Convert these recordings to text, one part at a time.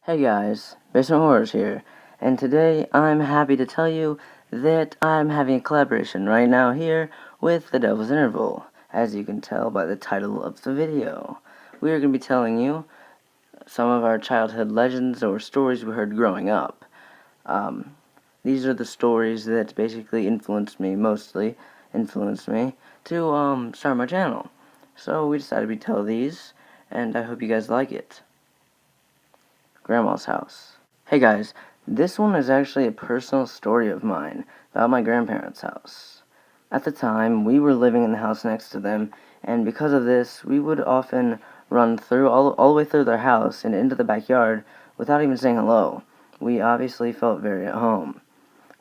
Hey guys, Basement Horrors here, and today I'm happy to tell you that I'm having a collaboration right now here with The Devil's Interval, as you can tell by the title of the video. We are going to be telling you some of our childhood legends or stories we heard growing up. These are the stories that basically mostly influenced me to start my channel. So we decided to tell these, and I hope you guys like it. Grandma's house. Hey guys, this one is actually a personal story of mine about my grandparents' house. At the time, we were living in the house next to them, and because of this, we would often run through all the way through their house and into the backyard without even saying hello. We obviously felt very at home.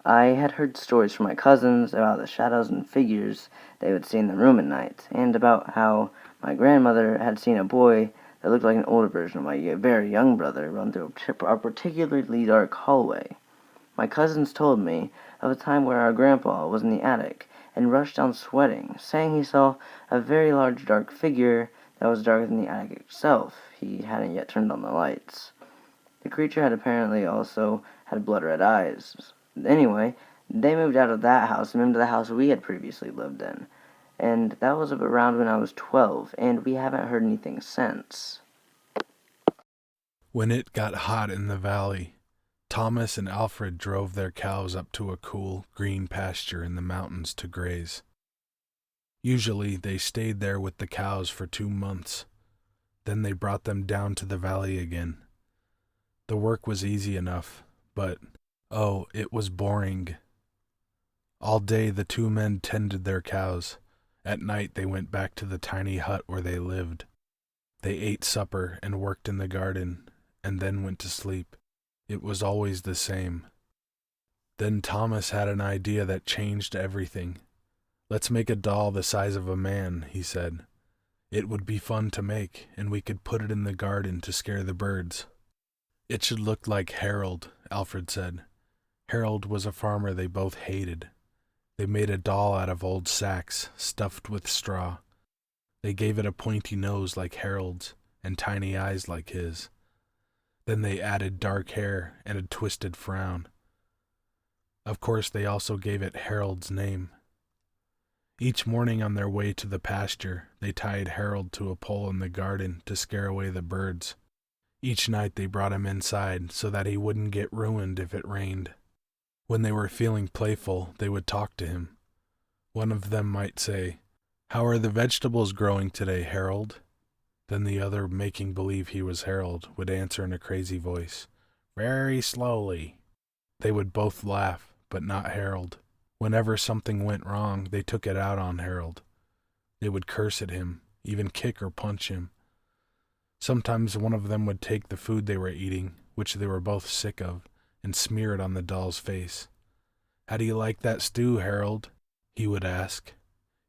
I had heard stories from my cousins about the shadows and figures they would see in the room at night, and about how my grandmother had seen a boy that looked like an older version of my very young brother run through a particularly dark hallway. My cousins told me of a time where our grandpa was in the attic and rushed down sweating, saying he saw a very large dark figure that was darker than the attic itself. He hadn't yet turned on the lights. The creature had apparently also had blood-red eyes. Anyway, they moved out of that house and into the house we had previously lived in. And that was around when I was 12, and we haven't heard anything since. When it got hot in the valley, Thomas and Alfred drove their cows up to a cool, green pasture in the mountains to graze. Usually, they stayed there with the cows for 2 months. Then they brought them down to the valley again. The work was easy enough, but, it was boring. All day the two men tended their cows. At night they went back to the tiny hut where they lived. They ate supper and worked in the garden, and then went to sleep. It was always the same. Then Thomas had an idea that changed everything. "Let's make a doll the size of a man," he said. "It would be fun to make, and we could put it in the garden to scare the birds." "It should look like Harold," Alfred said. Harold was a farmer they both hated. They made a doll out of old sacks, stuffed with straw. They gave it a pointy nose like Harold's, and tiny eyes like his. Then they added dark hair and a twisted frown. Of course, they also gave it Harold's name. Each morning on their way to the pasture, they tied Harold to a pole in the garden to scare away the birds. Each night they brought him inside so that he wouldn't get ruined if it rained. When they were feeling playful, they would talk to him. One of them might say, "How are the vegetables growing today, Harold?" Then the other, making believe he was Harold, would answer in a crazy voice, "Very slowly." They would both laugh, but not Harold. Whenever something went wrong, they took it out on Harold. They would curse at him, even kick or punch him. Sometimes one of them would take the food they were eating, which they were both sick of, and smear it on the doll's face. "How do you like that stew, Harold?" he would ask.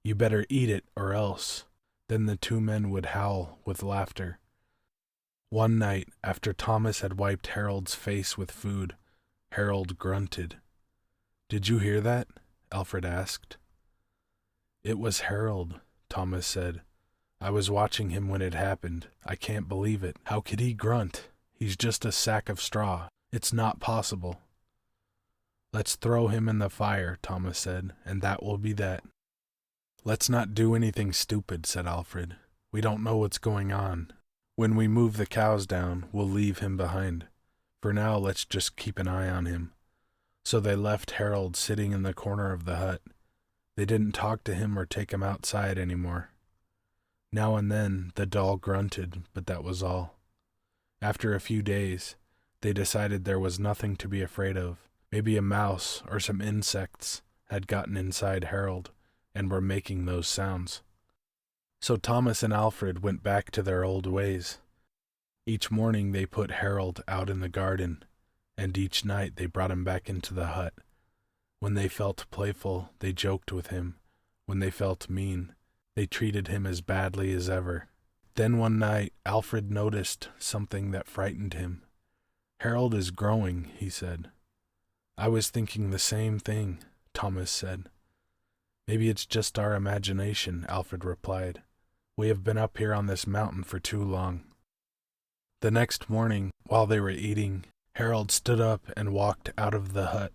"You better eat it or else." Then the two men would howl with laughter. One night, after Thomas had wiped Harold's face with food, Harold grunted. "Did you hear that?" Alfred asked. "It was Harold," Thomas said. "I was watching him when it happened. I can't believe it. How could he grunt? He's just a sack of straw. It's not possible." "Let's throw him in the fire," Thomas said, "and that will be that." "Let's not do anything stupid," said Alfred. "We don't know what's going on. When we move the cows down, we'll leave him behind. For now, let's just keep an eye on him." So they left Harold sitting in the corner of the hut. They didn't talk to him or take him outside anymore. Now and then, the doll grunted, but that was all. After a few days, they decided there was nothing to be afraid of. Maybe a mouse or some insects had gotten inside Harold and were making those sounds. So Thomas and Alfred went back to their old ways. Each morning they put Harold out in the garden, and each night they brought him back into the hut. When they felt playful, they joked with him. When they felt mean, they treated him as badly as ever. Then one night, Alfred noticed something that frightened him. "Harold is growing," he said. "I was thinking the same thing," Thomas said. "Maybe it's just our imagination," Alfred replied. "We have been up here on this mountain for too long." The next morning, While they were eating, Harold stood up and walked out of the hut.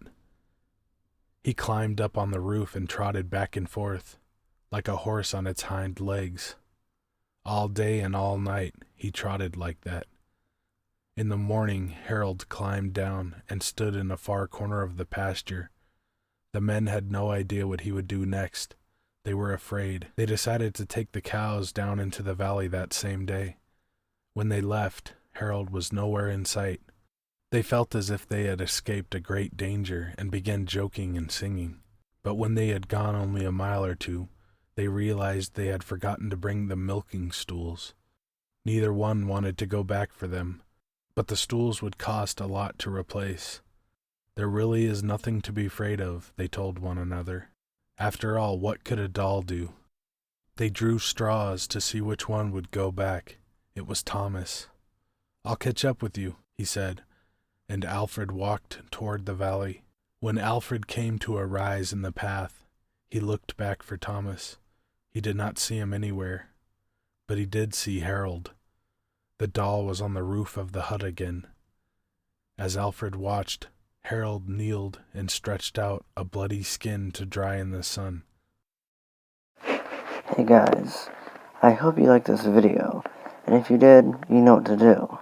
He climbed up on the roof and trotted back and forth, like a horse on its hind legs. All day and all night he trotted like that. In the morning, Harold climbed down and stood in a far corner of the pasture. The men had no idea what he would do next. They were afraid. They decided to take the cows down into the valley that same day. When they left, Harold was nowhere in sight. They felt as if they had escaped a great danger and began joking and singing. But when they had gone only a mile or two, they realized they had forgotten to bring the milking stools. Neither one wanted to go back for them, but the stools would cost a lot to replace. There really is nothing to be afraid of, they told one another. After all, what could a doll do? They drew straws to see which one would go back. It was Thomas. "I'll catch up with you," he said, and Alfred walked toward the valley. When Alfred came to a rise in the path, he looked back for Thomas. He did not see him anywhere, but he did see Harold. The doll was on the roof of the hut again. As Alfred watched, Harold kneeled and stretched out a bloody skin to dry in the sun. Hey guys, I hope you liked this video, and if you did, you know what to do.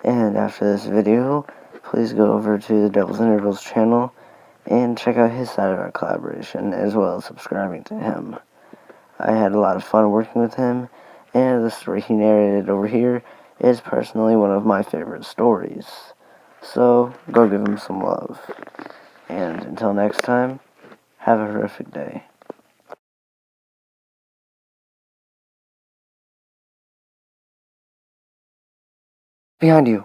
And after this video, please go over to the Devil's Intervals channel and check out his side of our collaboration, as well as subscribing to him. I had a lot of fun working with him, and the story he narrated over here is personally one of my favorite stories. So, go give him some love. And until next time, have a horrific day. Behind you.